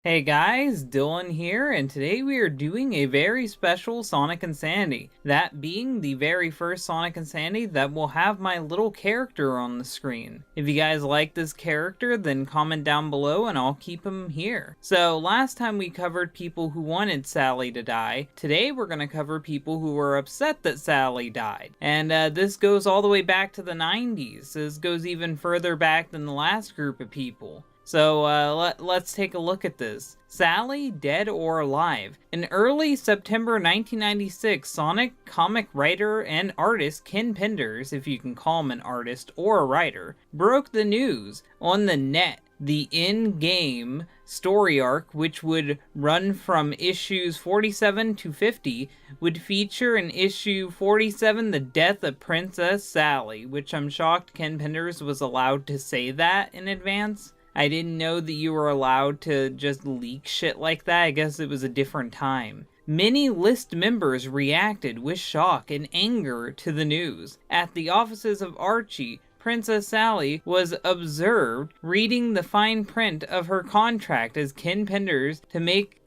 Hey guys, Dylan here, and today we are doing a very special Sonic Insanity. That being the very first Sonic Insanity that will have my little character on the screen. If you guys like this character, then comment down below and I'll keep him here. So last time we covered people who wanted Sally to die. Today we're going to cover people who were upset that Sally died. And this goes all the way back to the 90s. This goes even further back than the last group of people. So let's take a look at this. Sally, dead or alive? In early September 1996, Sonic comic writer and artist Ken Penders, if you can call him an artist or a writer, broke the news on the net. The in-game story arc, which would run from issues 47 to 50, would feature in issue 47 the death of Princess Sally, which I'm shocked Ken Penders was allowed to say that in advance. I didn't know that you were allowed to just leak shit like that. I guess it was a different time. Many list members reacted with shock and anger to the news. At the offices of Archie, Princess Sally was observed reading the fine print of her contract as Ken Penders to make...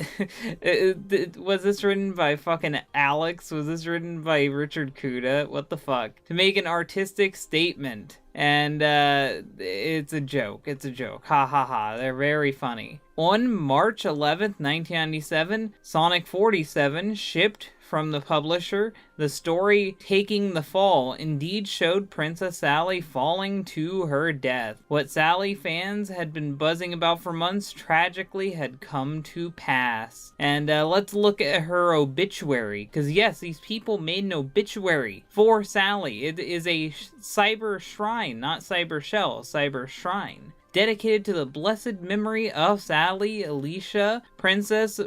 Was this written by fucking Alex? Was this written by Richard Kuda? What the fuck? To make an artistic statement. And it's a joke. It's a joke. Ha ha ha. They're very funny. On March 11th, 1997, Sonic 47 shipped from the publisher. The story Taking the Fall indeed showed Princess Sally falling to her death. What Sally fans had been buzzing about for months tragically had come to pass. And let's look at her obituary, because yes, these people made an obituary for Sally. It is a cyber shrine, not cyber shell, cyber shrine, dedicated to the blessed memory of Sally Alicia, Princess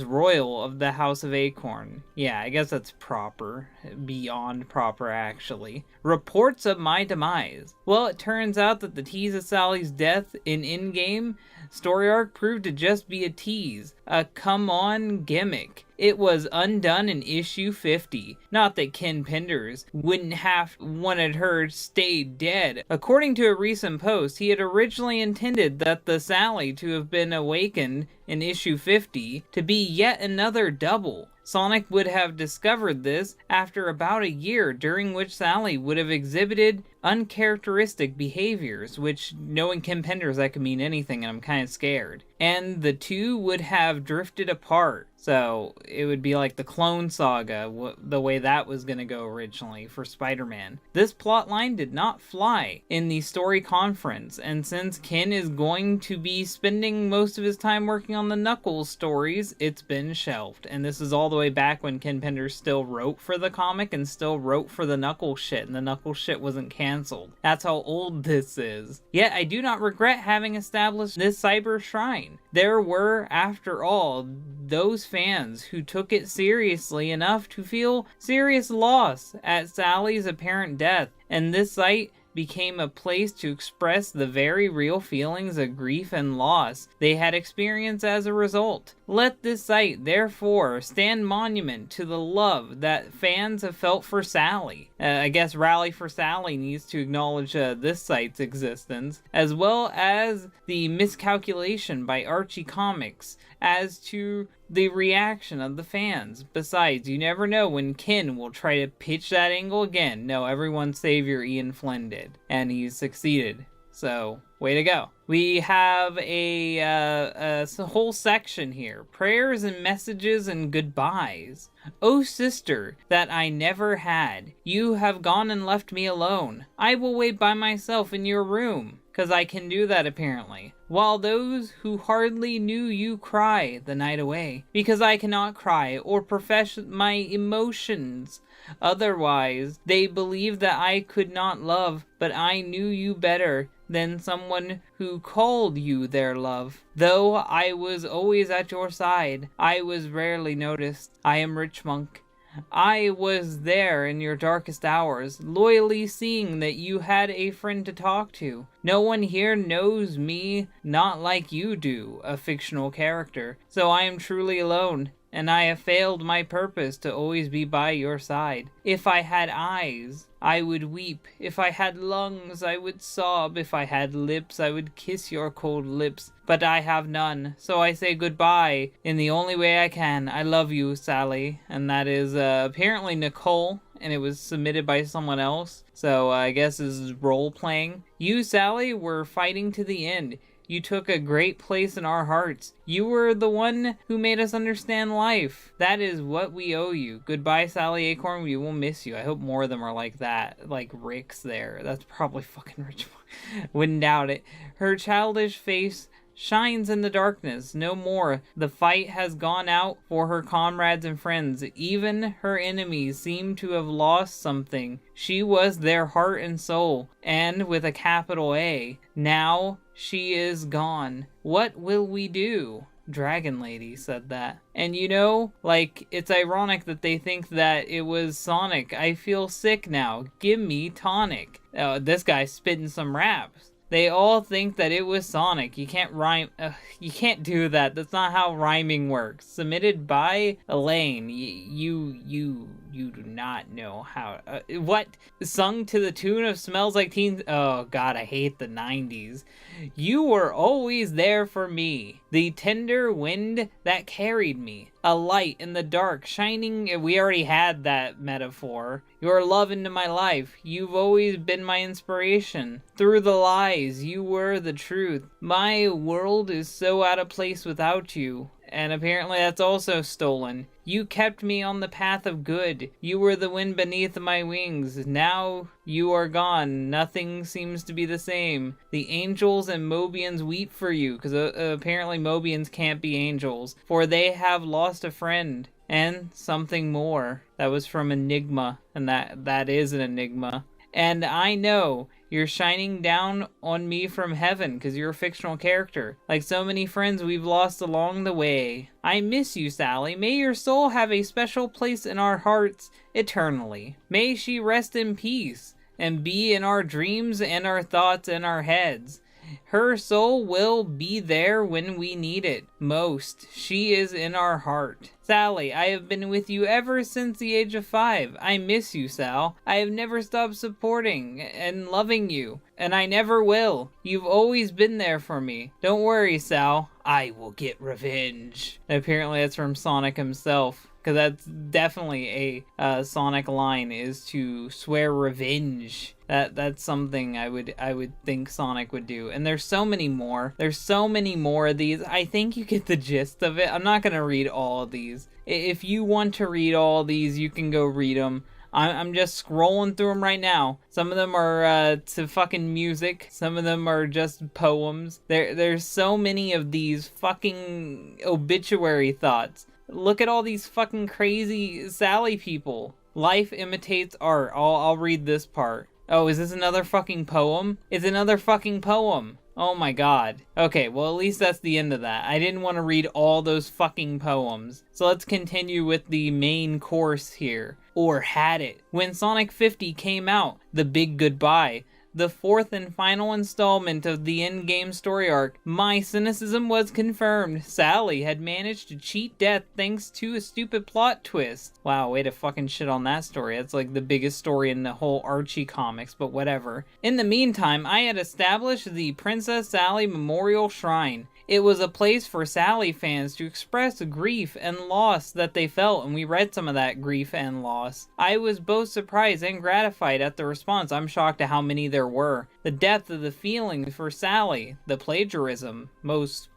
Royal of the House of Acorn. Yeah, I guess that's proper. Beyond proper, actually. Reports of my demise. Well, it turns out that the tease of Sally's death in-game story arc proved to just be a tease. A come-on gimmick. It was undone in issue 50. Not that Ken Penders wouldn't have wanted her stay dead. According to a recent post, he had originally intended that the Sally to have been awakened in issue 50 to be yet another double. Sonic would have discovered this after about a year, during which Sally would have exhibited uncharacteristic behaviors, which, knowing Ken Penders, that could mean anything, and I'm kind of scared. And the two would have drifted apart. So it would be like the Clone Saga, the way that was going to go originally for Spider-Man. This plotline did not fly in the story conference, and since Ken is going to be spending most of his time working on the Knuckles stories, it's been shelved. And this is all the way back when Ken Penders still wrote for the comic and still wrote for the Knuckles shit, and the Knuckles shit wasn't canceled. That's how old this is. Yet I do not regret having established this cyber shrine. There were, after all, those fans who took it seriously enough to feel serious loss at Sally's apparent death, and this site became a place to express the very real feelings of grief and loss they had experienced as a result. Let this site, therefore, stand monument to the love that fans have felt for Sally. I guess Rally for Sally needs to acknowledge this site's existence, as well as the miscalculation by Archie Comics as to the reaction of the fans. Besides, you never know when Ken will try to pitch that angle again. No, everyone's savior Ian Flynn did, and he's succeeded. So, way to go. We have a whole section here. Prayers and messages and goodbyes. Oh sister, that I never had. You have gone and left me alone. I will wait by myself in your room. 'Cause I can do that apparently. While those who hardly knew you cry the night away. Because I cannot cry or profess my emotions. Otherwise, they believe that I could not love, but I knew you better than someone who called you their love. Though I was always at your side, I was rarely noticed. I am Rich Monk. I was there in your darkest hours, loyally seeing that you had a friend to talk to. No one here knows me, not like you do, a fictional character, so I am truly alone. and I have failed my purpose to always be by your side. If I had eyes, I would weep. If I had lungs, I would sob. If I had lips, I would kiss your cold lips. But I have none, so I say goodbye in the only way I can. I love you, Sally. And that is apparently Nicole, and it was submitted by someone else. So I guess this is role-playing. You, Sally, were fighting to the end. You took a great place in our hearts. You were the one who made us understand life. That is what we owe you. Goodbye, Sally Acorn. We will miss you. I hope more of them are like that. Like Rick's there. That's probably fucking rich. Wouldn't doubt it. Her childish face shines in the darkness no more. The fight has gone out for her comrades and friends. Even her enemies seem to have lost something. She was their heart and soul, and with a capital A. Now she is gone. What will we do? Dragon Lady said that. And you know, like, it's ironic that they think that it was Sonic. I feel sick now. Give me tonic. Oh, this guy's spitting some raps. They all think that it was Sonic. You can't rhyme. You can't do that. That's not how rhyming works. Submitted by Elaine. You do not know how. What? Sung to the tune of Smells Like Teen. Oh God, I hate the 90s. You were always there for me. The tender wind that carried me. A light in the dark, shining. We already had that metaphor. Your love into my life. You've always been my inspiration. Through the lies, you were the truth. My world is so out of place without you. And apparently that's also stolen. You kept me on the path of good. You were the wind beneath my wings. Now you are gone. Nothing seems to be the same. The angels and Mobians weep for you, because apparently Mobians can't be angels, for they have lost a friend. And something more. That was from Enigma, and that is an enigma. And I know you're shining down on me from heaven because you're a fictional character. Like so many friends we've lost along the way. I miss you, Sally. May your soul have a special place in our hearts eternally. May she rest in peace and be in our dreams and our thoughts and our heads. Her soul will be there when we need it most. She is in our heart. Sally, I have been with you ever since the age of 5. I miss you, Sal. I have never stopped supporting and loving you, and I never will. You've always been there for me. Don't worry, Sal. I will get revenge. And apparently that's from Sonic himself. Because that's definitely a Sonic line, is to swear revenge. That's something I would think Sonic would do. And there's so many more. There's so many more of these. I think you get the gist of it. I'm not going to read all of these. If you want to read all these, you can go read them. I'm just scrolling through them right now. Some of them are to fucking music. Some of them are just poems. There's so many of these fucking obituary thoughts. Look at all these fucking crazy Sally people. Life imitates art. I'll read this part. Oh, is this another fucking poem? It's another fucking poem. Oh my god. Okay, well at least that's the end of that. I didn't want to read all those fucking poems. So let's continue with the main course here. Or had it. When Sonic 50 came out, the big goodbye, the fourth and final installment of the endgame story arc, my cynicism was confirmed. Sally had managed to cheat death thanks to a stupid plot twist. Wow, way to fucking shit on that story. That's like the biggest story in the whole Archie comics, but whatever. In the meantime, I had established the Princess Sally Memorial Shrine. It was a place for Sally fans to express grief and loss that they felt, and we read some of that grief and loss. I was both surprised and gratified at the response. I'm shocked at how many there were. The depth of the feelings for Sally, the plagiarism, most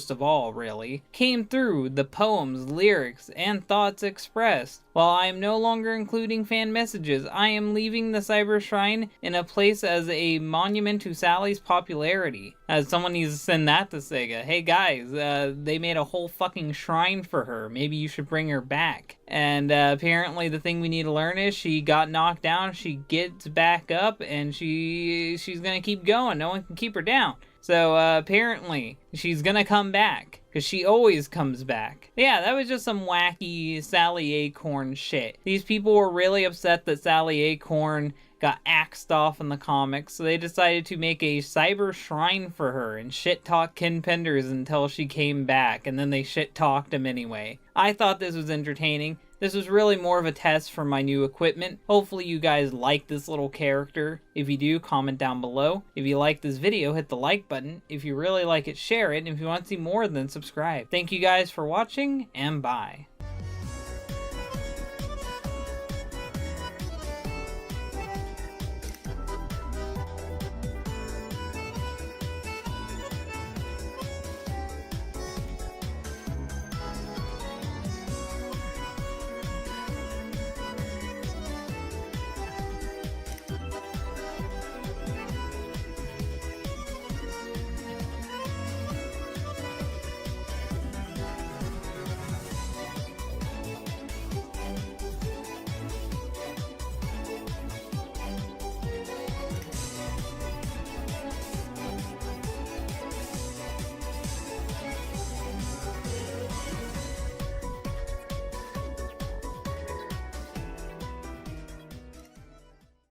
of all, really, came through the poems, lyrics, and thoughts expressed. While I am no longer including fan messages, I am leaving the Cyber Shrine in a place as a monument to Sally's popularity. As someone needs to send that to Sega. Hey guys, they made a whole fucking shrine for her. Maybe you should bring her back. And apparently the thing we need to learn is she got knocked down, she gets back up, and she's gonna keep going. No one can keep her down. So apparently she's gonna come back, because she always comes back. Yeah, that was just some wacky Sally Acorn shit. These people were really upset that Sally Acorn got axed off in the comics, so they decided to make a cyber shrine for her and shit-talk Ken Penders until she came back, and then they shit-talked him anyway. I thought this was entertaining. This was really more of a test for my new equipment. Hopefully you guys like this little character. If you do, comment down below. If you like this video, hit the like button. If you really like it, share it. And if you want to see more, then subscribe. Thank you guys for watching, and bye.